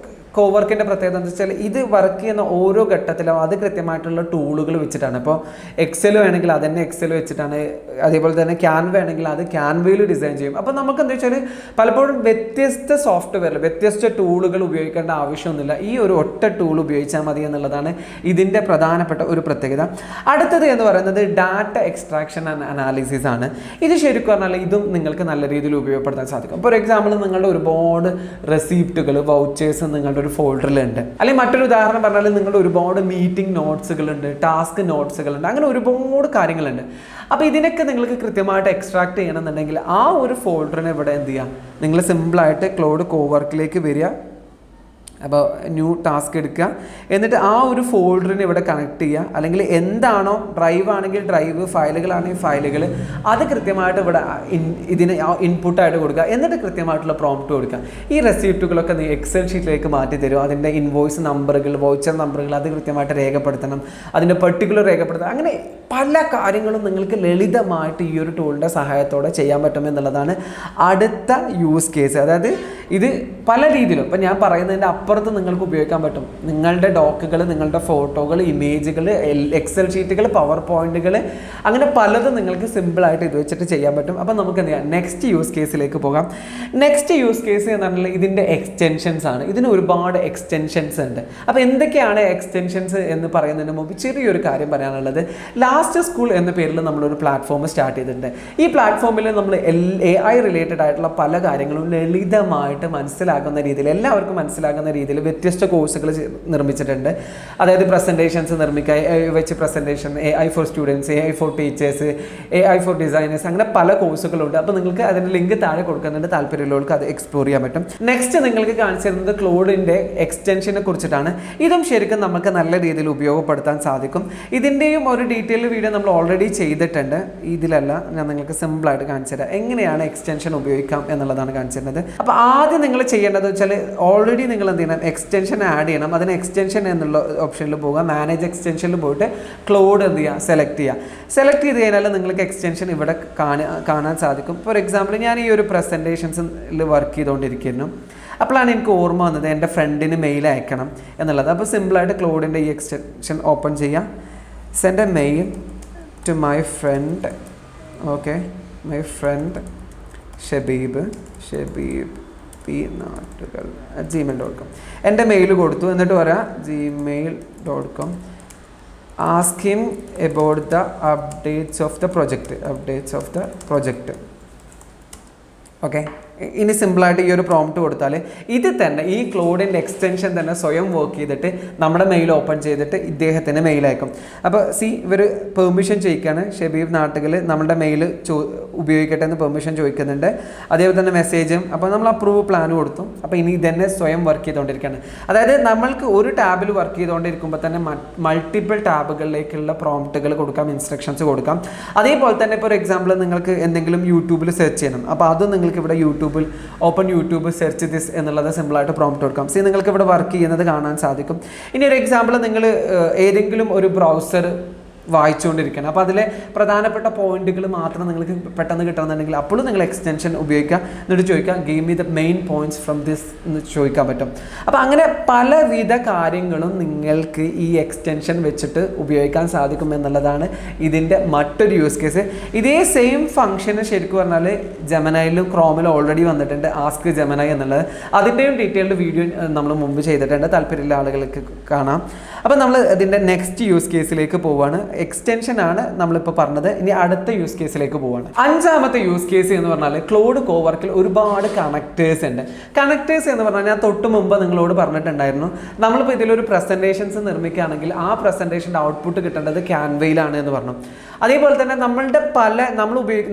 കോവർക്കിൻ്റെ പ്രത്യേകത എന്താ വെച്ചാൽ ഇത് വർക്ക് ചെയ്യുന്ന ഓരോ ഘട്ടത്തിലും അത് കൃത്യമായിട്ടുള്ള ടൂളുകൾ വെച്ചിട്ടാണ്. ഇപ്പോൾ എക്സൽ വേണമെങ്കിൽ അതന്നെ എക്സൽ വെച്ചിട്ടാണ്, അതേപോലെ തന്നെ ക്യാൻവ ആണെങ്കിൽ അത് ക്യാൻവയിൽ ഡിസൈൻ ചെയ്യും. അപ്പോൾ നമുക്ക് എന്താ വെച്ചാൽ പലപ്പോഴും വ്യത്യസ്ത സോഫ്റ്റ്വെയറിൽ വ്യത്യസ്ത ടൂളുകൾ ഉപയോഗിക്കേണ്ട ആവശ്യമൊന്നുമില്ല. ഈ ഒരു ഒറ്റ ടൂൾ ഉപയോഗിച്ചാൽ മതി എന്നുള്ളതാണ് ഇതിൻ്റെ പ്രധാനപ്പെട്ട ഒരു പ്രത്യേകത. അടുത്തത് എന്ന് പറയുന്നത് ഡാറ്റ എക്സ്ട്രാക്ഷൻ ആൻഡ് അനാലിസിസ് ആണ്. ഇത് ശരിക്കും പറഞ്ഞാൽ ഇതും നിങ്ങൾക്ക് നല്ല രീതിയിൽ ഉപയോഗപ്പെടുത്താൻ സാധിക്കും. ഫോർ എക്സാമ്പിൾ, നിങ്ങളുടെ ഒരുപാട് റെസിപ്റ്റുകൾ, വൗച്ചേഴ്സ് നിങ്ങളുടെ ഒരു ഫോൾഡറിലുണ്ട്. അല്ലെങ്കിൽ മറ്റൊരു ഉദാഹരണം പറഞ്ഞാൽ നിങ്ങളുടെ ഒരുപാട് മീറ്റിംഗ് നോട്ട്സുകളുണ്ട്, ടാസ്ക് നോട്ട്സുകളുണ്ട്, അങ്ങനെ ഒരുപാട് കാര്യങ്ങളുണ്ട്. അപ്പോൾ ഇതിനൊക്കെ നിങ്ങൾക്ക് കൃത്യമായിട്ട് എക്സ്ട്രാക്ട് ചെയ്യണമെന്നുണ്ടെങ്കിൽ ആ ഒരു ഫോൾഡറിനെ ഇവിടെ എന്ത് ചെയ്യുക, നിങ്ങൾ സിമ്പിളായിട്ട് ക്ലൗഡ് കോവർക്കിലേക്ക് വരിക. അപ്പോൾ ന്യൂ ടാസ്ക് എടുക്കുക, എന്നിട്ട് ആ ഒരു ഫോൾഡറിന് ഇവിടെ കണക്ട് ചെയ്യുക. അല്ലെങ്കിൽ എന്താണോ ഡ്രൈവ് ആണെങ്കിൽ ഡ്രൈവ്, ഫയലുകളാണെങ്കിൽ ഫയലുകൾ, അത് കൃത്യമായിട്ട് ഇവിടെ ഇതിന് ഇൻപുട്ടായിട്ട് കൊടുക്കുക. എന്നിട്ട് കൃത്യമായിട്ടുള്ള പ്രോംപ്റ്റ് കൊടുക്കുക. ഈ റെസിപ്റ്റുകളൊക്കെ എക്സൽ ഷീറ്റിലേക്ക് മാറ്റി തരും. അതിൻ്റെ ഇൻവോയ്സ് നമ്പറുകൾ, വൗച്ചർ നമ്പറുകൾ അത് കൃത്യമായിട്ട് രേഖപ്പെടുത്തണം, അതിൻ്റെ പെർട്ടിക്കുലർ രേഖപ്പെടുത്തണം. അങ്ങനെ പല കാര്യങ്ങളും നിങ്ങൾക്ക് ലളിതമായിട്ട് ഈ ഒരു ടൂളിൻ്റെ സഹായത്തോടെ ചെയ്യാൻ പറ്റുമെന്നുള്ളതാണ് അടുത്ത യൂസ് കേസ്. അതായത് ഇത് പല രീതിയിലും ഇപ്പം ഞാൻ പറയുന്നതിൻ്റെ അപ്പുറത്ത് നിങ്ങൾക്ക് ഉപയോഗിക്കാൻ പറ്റും. നിങ്ങളുടെ ഡോക്കുകൾ, നിങ്ങളുടെ ഫോട്ടോകൾ, ഇമേജുകൾ, എക്സൽ ഷീറ്റുകൾ, പവർ പോയിന്റുകൾ, അങ്ങനെ പലതും നിങ്ങൾക്ക് സിമ്പിളായിട്ട് ഇത് വെച്ചിട്ട് ചെയ്യാൻ പറ്റും. അപ്പം നമുക്ക് എന്ത് ചെയ്യാം, നെക്സ്റ്റ് യൂസ് കേസിലേക്ക് പോകാം. നെക്സ്റ്റ് യൂസ് കേസ് എന്ന് പറഞ്ഞാൽ ഇതിൻ്റെ എക്സ്റ്റെൻഷൻസ് ആണ്. ഇതിന് ഒരുപാട് എക്സ്റ്റെൻഷൻസ് ഉണ്ട്. അപ്പോൾ എന്തൊക്കെയാണ് എക്സ്റ്റെൻഷൻസ് എന്ന് പറയുന്നതിന് മുമ്പ് ചെറിയൊരു കാര്യം പറയാനുള്ളത്, ലാസ്റ്റ് സ്കൂൾ എന്ന പേരിൽ നമ്മളൊരു പ്ലാറ്റ്ഫോം സ്റ്റാർട്ട് ചെയ്തിട്ടുണ്ട്. ഈ പ്ലാറ്റ്ഫോമിൽ നമ്മൾ AI റിലേറ്റഡ് ആയിട്ടുള്ള പല കാര്യങ്ങളും ലളിതമായിട്ട് മനസ്സിലാക്കുന്ന രീതിയിൽ, എല്ലാവർക്കും മനസ്സിലാക്കുന്ന രീതിയിൽ വ്യത്യസ്ത കോഴ്സുകൾ നിർമ്മിച്ചിട്ടുണ്ട്. അതായത് പ്രസൻറ്റേഷൻസ് നിർമ്മിക്കുക, AI വെച്ച് presentation, AI for students, AI for teachers, AI for designers, അങ്ങനെ പല കോഴ്സുകളുണ്ട്. അപ്പോൾ നിങ്ങൾക്ക് അതിൻ്റെ ലിങ്ക് താഴെ കൊടുക്കുന്നുണ്ട്, താല്പര്യമുള്ളവർക്ക് അത് എക്സ്പ്ലോർ ചെയ്യാൻ പറ്റും. നെക്സ്റ്റ് നിങ്ങൾക്ക് കാണിച്ചു തരുന്നത് ക്ലൗഡിൻ്റെ എക്സ്റ്റൻഷനെ കുറിച്ചിട്ടാണ്. ഇതും ശരിക്കും നമുക്ക് നല്ല രീതിയിൽ ഉപയോഗപ്പെടുത്താൻ സാധിക്കും. ഇതിൻ്റെയും ഒരു ഡീറ്റെയിൽ വീഡിയോ നമ്മൾ ഓൾറെഡി ചെയ്തിട്ടുണ്ട്. ഇതിലല്ല, ഞാൻ നിങ്ങൾക്ക് സിമ്പിളായിട്ട് കാണിച്ചു തരാം എങ്ങനെയാണ് എക്സ്റ്റൻഷൻ ഉപയോഗിക്കാം എന്നുള്ളതാണ് കാണിച്ചു തരുന്നത്. അപ്പോൾ ആദ്യം നിങ്ങൾ ചെയ്യേണ്ടത് വെച്ചാൽ ഓൾറെഡി നിങ്ങൾ എന്ത് ചെയ്യണം, എക്സ്റ്റൻഷൻ ആഡ് ചെയ്യണം. അതിന് എക്സ്റ്റൻഷൻ എന്നുള്ള ഓപ്ഷനിൽ പോകുക, മാനേജ് എക്സ്റ്റൻഷനിൽ പോയിട്ട് ക്ലൗഡ് എന്ത് ചെയ്യുക, സെലക്ട് ചെയ്ത് കഴിഞ്ഞാൽ നിങ്ങൾക്ക് എക്സ്റ്റൻഷൻ ഇവിടെ കാണാൻ സാധിക്കും. ഫോർ എക്സാമ്പിൾ, ഞാൻ ഈ ഒരു പ്രസൻറ്റേഷൻസിൽ വർക്ക് ചെയ്തുകൊണ്ടിരിക്കുന്നു. അപ്പോഴാണ് എനിക്ക് ഓർമ്മ വന്നത് എൻ്റെ ഫ്രണ്ടിന് മെയിൽ അയക്കണം എന്നുള്ളത്. അപ്പോൾ സിമ്പിളായിട്ട് ക്ലോഡിൻ്റെ ഈ എക്സ്റ്റൻഷൻ ഓപ്പൺ ചെയ്യാം. Send a mail to my friend, okay, my friend Shabeeb P നാട്ടുകൾ gmail.com. എൻ്റെ മെയിൽ കൊടുത്തു. എന്നിട്ട് പറയാം gmail.com ask him about the updates of the project. Okay, ഇനി സിമ്പിളായിട്ട് ഈ ഒരു പ്രോംപ്റ്റ് കൊടുത്താൽ ഇത് തന്നെ ഈ ക്ലോഡിൻ്റെ എക്സ്റ്റൻഷൻ തന്നെ സ്വയം വർക്ക് ചെയ്തിട്ട് നമ്മുടെ മെയിൽ ഓപ്പൺ ചെയ്തിട്ട് ഇദ്ദേഹത്തിന് മെയിൽ അയക്കും. അപ്പോൾ ഇവർ പെർമിഷൻ ചോദിക്കുകയാണ്. ഷബീബ് നാട്ടുകൾ നമ്മുടെ മെയിൽ ഉപയോഗിക്കട്ടെ എന്ന് പെർമിഷൻ ചോദിക്കുന്നുണ്ട്. അതേപോലെ തന്നെ മെസ്സേജും. അപ്പോൾ നമ്മൾ അപ്രൂവ് പ്ലാൻ കൊടുത്തു. അപ്പോൾ ഇനി ഇതന്നെ സ്വയം വർക്ക് ചെയ്തുകൊണ്ടിരിക്കുകയാണ്. അതായത് നമ്മൾക്ക് ഒരു ടാബിൽ വർക്ക് ചെയ്തുകൊണ്ടിരിക്കുമ്പോൾ തന്നെ മൾട്ടിപ്പിൾ ടാബുകളിലേക്കുള്ള പ്രോംപ്റ്റുകൾ കൊടുക്കാം, ഇൻസ്ട്രക്ഷൻസ് കൊടുക്കാം. അതേപോലെ തന്നെ ഇപ്പോൾ ഒരു എക്സാമ്പിൾ നിങ്ങൾക്ക് എന്തെങ്കിലും യൂട്യൂബിൽ സെർച്ച് ചെയ്യണം. അപ്പോൾ അത് നിങ്ങൾക്ക് ഇവിടെ ഓപ്പൺ യൂട്യൂബ് സെർച്ച് ദിസ് എന്നുള്ളത് സിമ്പിളായിട്ട് പ്രോംപ്റ്റ് കൊടുക്കാം. നിങ്ങൾക്ക് ഇവിടെ വർക്ക് ചെയ്യുന്നത് കാണാൻ സാധിക്കും. ഇനി ഒരു എക്സാമ്പിൾ, നിങ്ങൾ ഏതെങ്കിലും ഒരു ബ്രൗസർ വായിച്ചുകൊണ്ടിരിക്കണം. അപ്പോൾ അതിലെ പ്രധാനപ്പെട്ട പോയിന്റുകൾ മാത്രം നിങ്ങൾക്ക് പെട്ടെന്ന് കിട്ടണമെന്നുണ്ടെങ്കിൽ അപ്പോഴും നിങ്ങൾ എക്സ്റ്റൻഷൻ ഉപയോഗിക്കുക. എന്നിട്ട് ചോദിക്കുക give me the main points from this എന്ന് ചോദിക്കാൻ പറ്റും. അപ്പോൾ അങ്ങനെ പലവിധ കാര്യങ്ങളും നിങ്ങൾക്ക് ഈ എക്സ്റ്റൻഷൻ വെച്ചിട്ട് ഉപയോഗിക്കാൻ സാധിക്കും എന്നുള്ളതാണ് ഇതിൻ്റെ മറ്റൊരു യൂസ് കേസ്. ഇതേ സെയിം ഫംഗ്ഷന് ശരിക്കും പറഞ്ഞാൽ ജെമിനൈയിലും ക്രോമിലും ഓൾറെഡി വന്നിട്ടുണ്ട്, ആസ്ക് ജെമിനൈ എന്നുള്ളത്. അതിൻ്റെയും ഡീറ്റെയിൽഡ് വീഡിയോ നമ്മൾ മുമ്പ് ചെയ്തിട്ടുണ്ട്, താല്പര്യമുള്ള ആളുകൾക്ക് കാണാം. അപ്പോൾ നമ്മൾ ഇതിൻ്റെ നെക്സ്റ്റ് യൂസ് കേസിലേക്ക് പോവുകയാണ്. എക്സ്റ്റൻഷൻ ആണ് നമ്മളിപ്പോൾ പറഞ്ഞത്. ഇനി അടുത്ത യൂസ് കേസിലേക്ക് പോവാണ്. 5ാമത്തെ യൂസ് കേസ് എന്ന് പറഞ്ഞാൽ ക്ലൗഡ് കോവർക്കിൽ ഒരുപാട് കണക്ടേഴ്സ് ഉണ്ട്. കണക്ടേഴ്സ് എന്ന് പറഞ്ഞാൽ ഞാൻ തൊട്ട് മുമ്പ് നിങ്ങളോട് പറഞ്ഞിട്ടുണ്ടായിരുന്നു, നമ്മളിപ്പോൾ ഇതിലൊരു പ്രസൻറ്റേഷൻസ് നിർമ്മിക്കുകയാണെങ്കിൽ ആ പ്രസൻറ്റേഷൻ്റെ ഔട്ട്പുട്ട് കിട്ടേണ്ടത് ക്യാൻവയിലാണ് എന്ന് പറഞ്ഞു. അതേപോലെ തന്നെ നമ്മൾ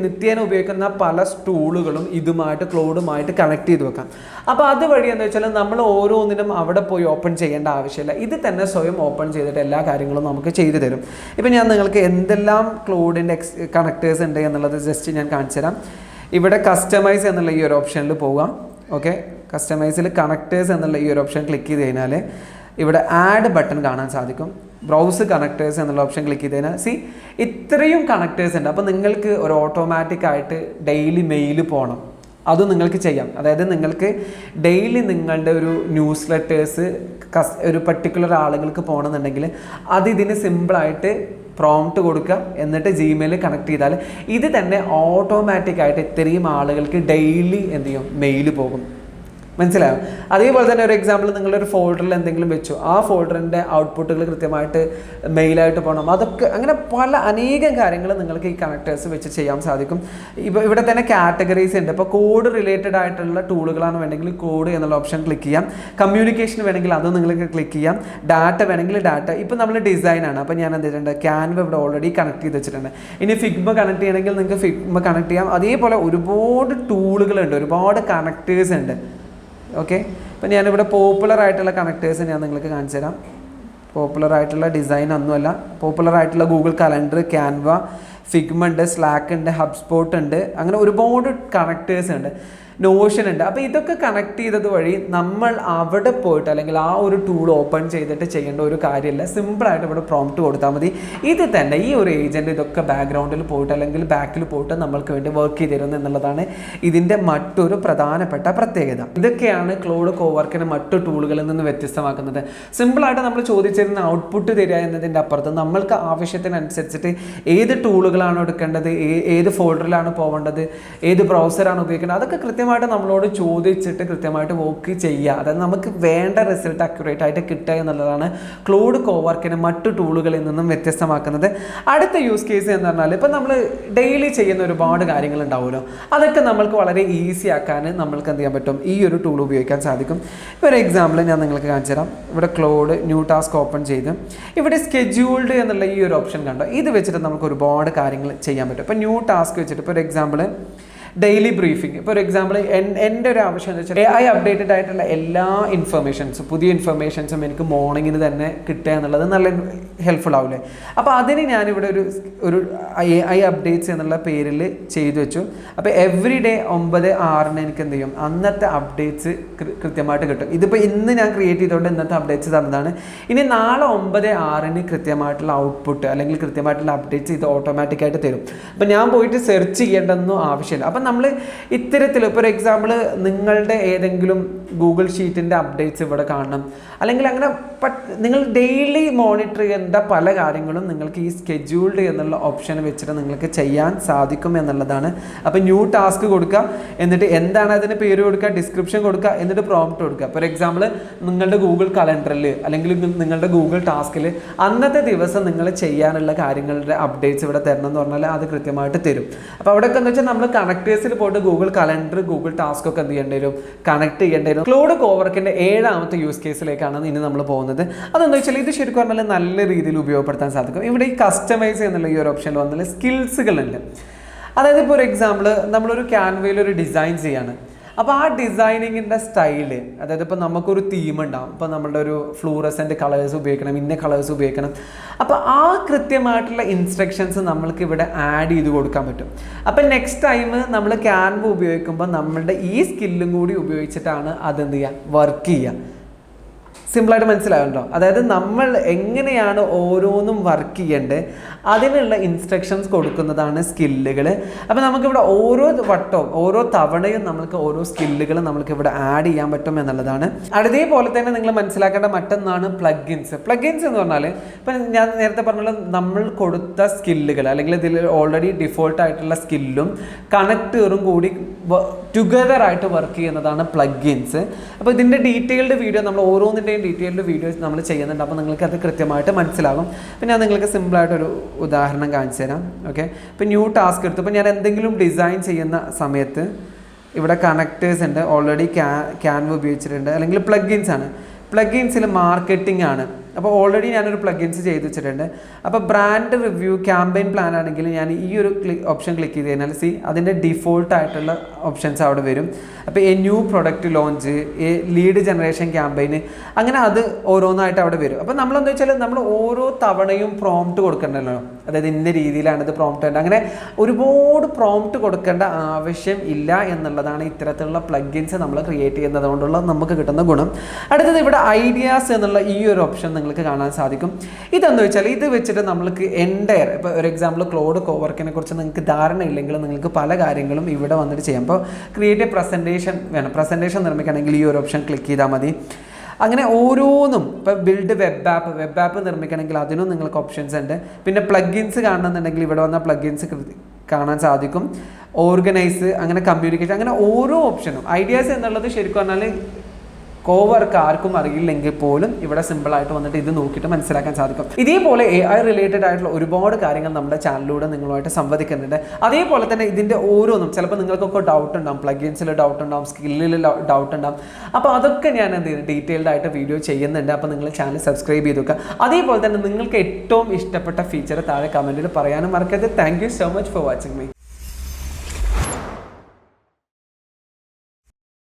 നിത്യേന ഉപയോഗിക്കുന്ന പല ടൂളുകളും ഇതുമായിട്ട് ക്ലൗഡുമായിട്ട് കണക്ട് ചെയ്ത് വെക്കാം. അപ്പോൾ അതുവഴി എന്ന് വെച്ചാൽ നമ്മൾ ഓരോന്നിനും അവിടെ പോയി ഓപ്പൺ ചെയ്യേണ്ട ആവശ്യമില്ല. ഇത് തന്നെ സ്വയം ഓപ്പൺ ചെയ്തിട്ട് എല്ലാ കാര്യങ്ങളും നമുക്ക് ചെയ്തു തരും. ഇപ്പം ഞാൻ നിങ്ങൾക്ക് എന്തെല്ലാം ക്ലൗഡിൻ്റെ കണക്ടേഴ്സ് ഉണ്ട് എന്നുള്ളത് ജസ്റ്റ് ഞാൻ കാണിച്ചു തരാം. ഇവിടെ കസ്റ്റമൈസ് എന്നുള്ള ഈ ഒരു ഓപ്ഷനിൽ പോകാം. ഓക്കെ, കസ്റ്റമൈസിൽ കണക്ടേഴ്സ് എന്നുള്ള ഈ ഒരു ഓപ്ഷൻ ക്ലിക്ക് ചെയ്ത് കഴിഞ്ഞാൽ ഇവിടെ ആഡ് ബട്ടൺ കാണാൻ സാധിക്കും. ബ്രൗസ് കണക്ടേഴ്സ് എന്നുള്ള ഓപ്ഷൻ ക്ലിക്ക് ചെയ്ത് കഴിഞ്ഞാൽ ഇത്രയും കണക്ടേഴ്സ് ഉണ്ട്. അപ്പോൾ നിങ്ങൾക്ക് ഒരു ഓട്ടോമാറ്റിക്കായിട്ട് ഡെയിലി മെയിൽ പോകണം, അതും നിങ്ങൾക്ക് ചെയ്യാം. അതായത് നിങ്ങൾക്ക് ഡെയിലി നിങ്ങളുടെ ഒരു ന്യൂസ് ലെറ്റേഴ്സ് ഒരു പർട്ടിക്കുലർ ആളുകൾക്ക് പോകണമെന്നുണ്ടെങ്കിൽ ഇതിന് സിമ്പിളായിട്ട് പ്രോംപ്റ്റ് കൊടുക്കുക, എന്നിട്ട് ജിമെയിൽ കണക്ട് ചെയ്താൽ ഇത് തന്നെ ഓട്ടോമാറ്റിക്കായിട്ട് ഇത്രയും ആളുകൾക്ക് ഡെയിലി എന്ത് ചെയ്യും, മെയിൽ പോകും. മനസ്സിലായോ? അതേപോലെ തന്നെ ഒരു എക്സാമ്പിൾ, നിങ്ങളൊരു ഫോൾഡറിൽ എന്തെങ്കിലും വെച്ചു, ആ ഫോൾഡറിൻ്റെ ഔട്ട്പുട്ടുകൾ കൃത്യമായിട്ട് മെയിലായിട്ട് പോകണം. അതൊക്കെ അങ്ങനെ അനേകം കാര്യങ്ങൾ നിങ്ങൾക്ക് ഈ കണക്ടേഴ്സ് വെച്ച് ചെയ്യാൻ സാധിക്കും. ഇവിടെ തന്നെ കാറ്റഗറീസ് ഉണ്ട്. ഇപ്പോൾ കോഡ് റിലേറ്റഡ് ആയിട്ടുള്ള ടൂളുകളാണ് വേണമെങ്കിൽ കോഡ് എന്നുള്ള ഓപ്ഷൻ ക്ലിക്ക് ചെയ്യാം. കമ്മ്യൂണിക്കേഷൻ വേണമെങ്കിൽ അത് നിങ്ങൾക്ക് ക്ലിക്ക് ചെയ്യാം. ഡാറ്റ വേണമെങ്കിൽ ഡാറ്റ. ഇപ്പോൾ നമ്മൾ ഡിസൈനാണ്, അപ്പോൾ ഞാൻ എന്ത് ചെയ്തിട്ടുണ്ട്, ക്യാൻവ ഇവിടെ ഓൾറെഡി കണക്ട് ചെയ്ത് വെച്ചിട്ടുണ്ട്. ഇനി ഫിഗ്മ കണക്ട് ചെയ്യണമെങ്കിൽ നിങ്ങൾക്ക് ഫിഗ്മ കണക്ട് ചെയ്യാം. അതേപോലെ ഒരുപാട് ടൂളുകളുണ്ട്, ഒരുപാട് കണക്ടേഴ്സ് ഉണ്ട്. ഓക്കെ, ഇപ്പം ഞാനിവിടെ പോപ്പുലർ ആയിട്ടുള്ള കണക്ടേഴ്സ് ഞാൻ നിങ്ങൾക്ക് കാണിച്ചു തരാം. പോപ്പുലർ ആയിട്ടുള്ള ഡിസൈൻ ഒന്നുമല്ല, പോപ്പുലർ ആയിട്ടുള്ള ഗൂഗിൾ കലണ്ടർ, ക്യാൻവ, ഫിഗ്മ ഉണ്ട്, സ്ലാക്ക് ഉണ്ട്, ഹബ്സ്പോട്ട് ഉണ്ട്, അങ്ങനെ ഒരുപാട് കണക്ടേഴ്സ് ഉണ്ട്, നോഷൻ ഉണ്ട്. അപ്പോൾ ഇതൊക്കെ കണക്ട് ചെയ്തത് വഴി നമ്മൾ അവിടെ പോയിട്ട് അല്ലെങ്കിൽ ആ ഒരു ടൂൾ ഓപ്പൺ ചെയ്തിട്ട് ചെയ്യേണ്ട ഒരു കാര്യമില്ല. സിമ്പിളായിട്ട് ഇവിടെ പ്രോംപ്റ്റ് കൊടുത്താൽ മതി. ഇത് തന്നെ ഈ ഒരു ഏജൻറ്റ് ഇതൊക്കെ ബാക്ക്ഗ്രൗണ്ടിൽ പോയിട്ട് അല്ലെങ്കിൽ ബാക്കിൽ പോയിട്ട് നമ്മൾക്ക് വേണ്ടി വർക്ക് ചെയ്ത് തരുന്നു എന്നുള്ളതാണ് ഇതിൻ്റെ മറ്റൊരു പ്രധാനപ്പെട്ട പ്രത്യേകത. ഇതൊക്കെയാണ് ക്ലൗഡ് കോവർക്കിനെ മറ്റു ടൂളുകളിൽ നിന്ന് വ്യത്യസ്തമാക്കുന്നത്. സിമ്പിളായിട്ട് നമ്മൾ ചോദിച്ചിരുന്ന ഔട്ട്പുട്ട് തരിക എന്നതിൻ്റെ അപ്പുറത്ത് നമ്മൾക്ക് ആവശ്യത്തിനനുസരിച്ചിട്ട് ഏത് ടൂളുകളാണ് എടുക്കേണ്ടത്, ഏത് ഫോൾഡറിലാണ് പോകേണ്ടത്, ഏത് ബ്രൗസറാണ് ഉപയോഗിക്കേണ്ടത്, അതൊക്കെ കൃത്യമായിട്ട് നമ്മളോട് ചോദിച്ചിട്ട് കൃത്യമായിട്ട് വർക്ക് ചെയ്യുക. അതായത് നമുക്ക് വേണ്ട റിസൾട്ട് അക്യുറേറ്റ് ആയിട്ട് കിട്ടുക എന്നുള്ളതാണ് ക്ലൗഡ് കോവർക്കിനെ മറ്റു ടൂളുകളിൽ നിന്നും വ്യത്യസ്തമാക്കുന്നത്. അടുത്ത യൂസ് കേസ് എന്ന് പറഞ്ഞാൽ ഇപ്പം നമ്മൾ ഡെയിലി ചെയ്യുന്ന ഒരുപാട് കാര്യങ്ങൾ ഉണ്ടാവുമല്ലോ, അതൊക്കെ നമ്മൾക്ക് വളരെ ഈസി ആക്കാൻ നമ്മൾക്ക് എന്ത് ചെയ്യാൻ പറ്റും, ഈ ഒരു ടൂൾ ഉപയോഗിക്കാൻ സാധിക്കും. ഒരു എക്സാമ്പിൾ ഞാൻ നിങ്ങൾക്ക് കാണിച്ചു തരാം. ഇവിടെ ക്ലൗഡ് ന്യൂ ടാസ്ക് ഓപ്പൺ ചെയ്ത് ഇവിടെ സ്കെഡ്യൂൾഡ് എന്നുള്ള ഈ ഒരു ഓപ്ഷൻ കണ്ടോ, ഇത് വെച്ചിട്ട് നമുക്ക് ഒരുപാട് കാര്യങ്ങൾ ചെയ്യാൻ പറ്റും. ഇപ്പോൾ ന്യൂ ടാസ്ക് വെച്ചിട്ട് ഇപ്പോൾ ഒരു എക്സാമ്പിൾ ഡെയിലി ബ്രീഫിംഗ്. ഇപ്പോൾ ഒരു എക്സാമ്പിൾ എൻ്റെ ഒരു ആവശ്യം എന്ന് വെച്ചാൽ AI അപ്ഡേറ്റഡ് ആയിട്ടുള്ള എല്ലാ ഇൻഫർമേഷൻസും പുതിയ ഇൻഫർമേഷൻസും എനിക്ക് മോർണിംഗിന് തന്നെ കിട്ടുക എന്നുള്ളത് നല്ല ഹെൽപ്ഫുൾ ആവില്ലേ. അപ്പോൾ അതിന് ഞാനിവിടെ ഒരു AI അപ്ഡേറ്റ്സ് എന്നുള്ള പേരിൽ ചെയ്തു വെച്ചു. അപ്പോൾ എവറി ഡേ 9:06 എനിക്ക് എന്ത് ചെയ്യും, അന്നത്തെ അപ്ഡേറ്റ്സ് കൃത്യമായിട്ട് കിട്ടും. ഇതിപ്പോൾ ഇന്ന് ഞാൻ ക്രിയേറ്റ് ചെയ്തുകൊണ്ട് ഇന്നത്തെ അപ്ഡേറ്റ്സ് തന്നതാണ്. ഇനി നാളെ 9:06 കൃത്യമായിട്ടുള്ള ഔട്ട്പുട്ട് അല്ലെങ്കിൽ കൃത്യമായിട്ടുള്ള അപ്ഡേറ്റ്സ് ഇത് ഓട്ടോമാറ്റിക്കായിട്ട് തരും. അപ്പോൾ ഞാൻ പോയിട്ട് സെർച്ച് ചെയ്യേണ്ടതൊന്നും ആവശ്യമില്ല. അപ്പോൾ അപ്പം നമ്മൾ ഇത്തരത്തിൽ ഇപ്പോൾ ഒരു എക്സാമ്പിൾ നിങ്ങളുടെ ഏതെങ്കിലും ഗൂഗിൾ ഷീറ്റിൻ്റെ അപ്ഡേറ്റ്സ് ഇവിടെ കാണണം, അല്ലെങ്കിൽ അങ്ങനെ നിങ്ങൾ ഡെയിലി മോണിറ്റർ ചെയ്യേണ്ട പല കാര്യങ്ങളും നിങ്ങൾക്ക് ഈ സ്കെഡ്യൂൾഡ് എന്നുള്ള ഓപ്ഷൻ വെച്ചിട്ട് നിങ്ങൾക്ക് ചെയ്യാൻ സാധിക്കും എന്നുള്ളതാണ്. അപ്പോൾ ന്യൂ ടാസ്ക് കൊടുക്കുക, എന്നിട്ട് എന്താണ് അതിന് പേര് കൊടുക്കുക, ഡിസ്ക്രിപ്ഷൻ കൊടുക്കുക, എന്നിട്ട് പ്രോംപ്റ്റ് കൊടുക്കുക. ഫോർ എക്സാമ്പിൾ നിങ്ങളുടെ ഗൂഗിൾ കലണ്ടറിൽ അല്ലെങ്കിൽ നിങ്ങളുടെ ഗൂഗിൾ ടാസ്കിൽ അന്നത്തെ ദിവസം നിങ്ങൾ ചെയ്യാനുള്ള കാര്യങ്ങളുടെ അപ്ഡേറ്റ്സ് ഇവിടെ തരണം എന്ന് പറഞ്ഞാൽ അത് കൃത്യമായിട്ട് തരും. അപ്പോൾ അവിടെയൊക്കെ എന്ന് വെച്ചാൽ നമ്മൾ കണക്ടേഴ്സിൽ പോയിട്ട് ഗൂഗിൾ കലണ്ടർ ഗൂഗിൾ ടാസ്ക് ഒക്കെ എന്ത് ചെയ്യേണ്ടി വരും, കണക്ട് ചെയ്യേണ്ടി വരും. ക്ലൗഡ് കോവർക്കിൻ്റെ 7ാമത്തെ യൂസ് കേസിലേക്കാണ് ഇനി നമ്മൾ പോകുന്നത്. അതെന്ന് വെച്ചാൽ ഇത് ശരിക്കും പറഞ്ഞാൽ നല്ല രീതിയിൽ ഉപയോഗപ്പെടുത്താൻ സാധിക്കും. ഇവിടെ ഈ കസ്റ്റമൈസ് എന്നുള്ള ഈ ഒരു ഓപ്ഷനിൽ വന്നാൽ സ്കിൽസുകളുണ്ട്. അതായത് ഇപ്പോൾ ഒരു എക്സാമ്പിൾ നമ്മളൊരു ക്യാൻവയിൽ ഒരു ഡിസൈൻ ചെയ്യാണ്. അപ്പോൾ ആ ഡിസൈനിങ്ങിൻ്റെ സ്റ്റൈല്, അതായത് ഇപ്പോൾ നമുക്കൊരു തീം ഉണ്ടാവും, ഇപ്പോൾ നമ്മളുടെ ഒരു ഫ്ലൂറസെൻ്റ് കളേഴ്സ് ഉപയോഗിക്കണം, ഇന്ന കളേഴ്സ് ഉപയോഗിക്കണം. അപ്പോൾ ആ കൃത്യമായിട്ടുള്ള ഇൻസ്ട്രക്ഷൻസ് നമ്മൾക്ക് ഇവിടെ ആഡ് ചെയ്ത് കൊടുക്കാൻ പറ്റും. അപ്പോൾ നെക്സ്റ്റ് ടൈം നമ്മൾ ക്യാൻവ ഉപയോഗിക്കുമ്പോൾ നമ്മളുടെ ഈ സ്കില്ലും കൂടി ഉപയോഗിച്ചിട്ടാണ് അതെന്ത് ചെയ്യുക, വർക്ക് ചെയ്യുക. സിമ്പിളായിട്ട് മനസ്സിലാവുന്നുണ്ടോ? അതായത് നമ്മൾ എങ്ങനെയാണ് ഓരോന്നും വർക്ക് ചെയ്യേണ്ടത് അതിനുള്ള ഇൻസ്ട്രക്ഷൻസ് കൊടുക്കുന്നതാണ് സ്കില്ലുകൾ. അപ്പോൾ നമുക്കിവിടെ ഓരോ വട്ടവും ഓരോ തവണയും നമുക്ക് ഓരോ സ്കില്ലുകൾ നമുക്കിവിടെ ആഡ് ചെയ്യാൻ പറ്റും എന്നുള്ളതാണ്. അതേപോലെ തന്നെ നിങ്ങൾ മനസ്സിലാക്കേണ്ട മറ്റൊന്നാണ് പ്ലഗിൻസ്. പ്ലഗിൻസ് എന്ന് പറഞ്ഞാൽ ഇപ്പം ഞാൻ നേരത്തെ പറഞ്ഞാൽ നമ്മൾ കൊടുത്ത സ്കില്ലുകൾ അല്ലെങ്കിൽ ഇതിൽ ഓൾറെഡി ഡിഫോൾട്ട് ആയിട്ടുള്ള സ്കില്ലും കണക്ടറും കൂടി ടുഗദർ ആയിട്ട് വർക്ക് ചെയ്യുന്നതാണ് പ്ലഗിൻസ്. അപ്പോൾ ഇതിൻ്റെ ഡീറ്റെയിൽഡ് വീഡിയോ നമ്മൾ ഓരോന്നിൻ്റെയും ഡീറ്റെയിൽഡ് വീഡിയോസ് നമ്മൾ ചെയ്യുന്നുണ്ട്. അപ്പോൾ നിങ്ങൾക്ക് അത് കൃത്യമായിട്ട് മനസ്സിലാകും. അപ്പോൾ ഞാൻ നിങ്ങൾക്ക് സിമ്പിളായിട്ടൊരു ഉദാഹരണം കാണിച്ചു തരാം. ഓക്കെ, ഇപ്പോൾ ന്യൂ ടാസ്ക് എടുത്തു. ഇപ്പോൾ ഞാൻ എന്തെങ്കിലും ഡിസൈൻ ചെയ്യുന്ന സമയത്ത് ഇവിടെ കണക്ടേഴ്സ് ഉണ്ട്, ഓൾറെഡി ക്യാൻവ ഉപയോഗിച്ചിട്ടുണ്ട്, അല്ലെങ്കിൽ പ്ലഗിൻസ് ആണ്. പ്ലഗിൻസിൽ മാർക്കറ്റിംഗ് ആണ്. അപ്പോൾ ഓൾറെഡി ഞാനൊരു പ്ലഗിൻസ് ചെയ്ത് വെച്ചിട്ടുണ്ട്. അപ്പോൾ ബ്രാൻഡ് റിവ്യൂ ക്യാമ്പയിൻ പ്ലാൻ ആണെങ്കിൽ ഞാൻ ഈ ഒരു ഓപ്ഷൻ ക്ലിക്ക് ചെയ്ത് കഴിഞ്ഞാൽ അതിൻ്റെ ഡിഫോൾട്ട് ആയിട്ടുള്ള ഓപ്ഷൻസ് അവിടെ വരും. അപ്പോൾ a new product launch, a lead generation ക്യാമ്പയിന്, അങ്ങനെ അത് ഓരോന്നായിട്ട് അവിടെ വരും. അപ്പോൾ നമ്മളെന്താ വെച്ചാൽ നമ്മൾ ഓരോ തവണയും പ്രോംപ്റ്റ് കൊടുക്കണ്ടല്ലോ, അതായത് ഇന്ന രീതിയിലാണ് ഇത് പ്രോംപ്റ്റ് വേണ്ടത്. അങ്ങനെ ഒരുപാട് പ്രോംപ്റ്റ് കൊടുക്കേണ്ട ആവശ്യം ഇല്ല എന്നുള്ളതാണ് ഇത്തരത്തിലുള്ള പ്ലഗിൻസ് നമ്മൾ ക്രിയേറ്റ് ചെയ്യുന്നത് കൊണ്ടുള്ള നമുക്ക് കിട്ടുന്ന ഗുണം. അടുത്തത് ഇവിടെ ഐഡിയാസ് എന്നുള്ള ഈ ഒരു ഓപ്ഷൻ നിങ്ങൾക്ക് കാണാൻ സാധിക്കും. ഇതെന്ന് വെച്ചാൽ ഇത് വെച്ചിട്ട് നമ്മൾക്ക് എൻ്റയർ, ഇപ്പോൾ ഒരു എക്സാമ്പിൾ ക്ലൗഡ് കോവർക്കിനെ കുറിച്ച് നിങ്ങൾക്ക് ധാരണ ഇല്ലെങ്കിൽ നിങ്ങൾക്ക് പല കാര്യങ്ങളും ഇവിടെ വന്നിട്ട് ചെയ്യാം. അപ്പോൾ ക്രിയേറ്റ് എ പ്രസൻറ്റേഷൻ വേണം, പ്രസൻറ്റേഷൻ നിർമ്മിക്കണമെങ്കിൽ ഈ ഒരു ഓപ്ഷൻ ക്ലിക്ക് ചെയ്താൽ മതി. അങ്ങനെ ഓരോന്നും ഇപ്പോൾ ബിൽഡ് വെബ് ആപ്പ് നിർമ്മിക്കണമെങ്കിൽ അതിനും നിങ്ങൾക്ക് ഓപ്ഷൻസ് ഉണ്ട്. പിന്നെ പ്ലഗിൻസ് കാണണമെന്നുണ്ടെങ്കിൽ ഇവിടെ വന്ന പ്ലഗിൻസ് കാണാൻ സാധിക്കും. ഓർഗനൈസ്, അങ്ങനെ കമ്മ്യൂണിക്കേഷൻ, അങ്ങനെ ഓരോ ഓപ്ഷനും. ഐഡിയാസ് എന്നുള്ളത് ശരിക്കും പറഞ്ഞാൽ കോവർക്ക് ആർക്കും അറിയില്ലെങ്കിൽ പോലും ഇവിടെ സിമ്പിളായിട്ട് വന്നിട്ട് ഇത് നോക്കിയിട്ട് മനസ്സിലാക്കാൻ സാധിക്കും. ഇതേപോലെ AI റിലേറ്റഡ് ആയിട്ടുള്ള ഒരുപാട് കാര്യങ്ങൾ നമ്മുടെ ചാനലിലൂടെ നിങ്ങളുമായിട്ട് സംവദിക്കുന്നുണ്ട്. അതേപോലെ തന്നെ ഇതിൻ്റെ ഓരോന്നും ചിലപ്പോൾ നിങ്ങൾക്കൊക്കെ ഡൗട്ട് ഉണ്ടാവും, പ്ലഗിൻസിൽ ഡൗട്ട് ഉണ്ടാവും, സ്കില്ലിൽ ഡൗട്ട് ഉണ്ടാവും. അപ്പോൾ അതൊക്കെ ഞാൻ എന്ത് ചെയ്യുന്നു, ഡീറ്റെയിൽഡ് ആയിട്ട് വീഡിയോ ചെയ്യുന്നുണ്ട്. അപ്പോൾ നിങ്ങൾ ചാനൽ സബ്സ്ക്രൈബ് ചെയ്ത് വെക്കുക. അതേപോലെ തന്നെ നിങ്ങൾക്ക് ഏറ്റവും ഇഷ്ടപ്പെട്ട ഫീച്ചർ താഴെ കമൻറ്റിൽ പറയാനും മറക്കരുത്. Thank you so much for watching me.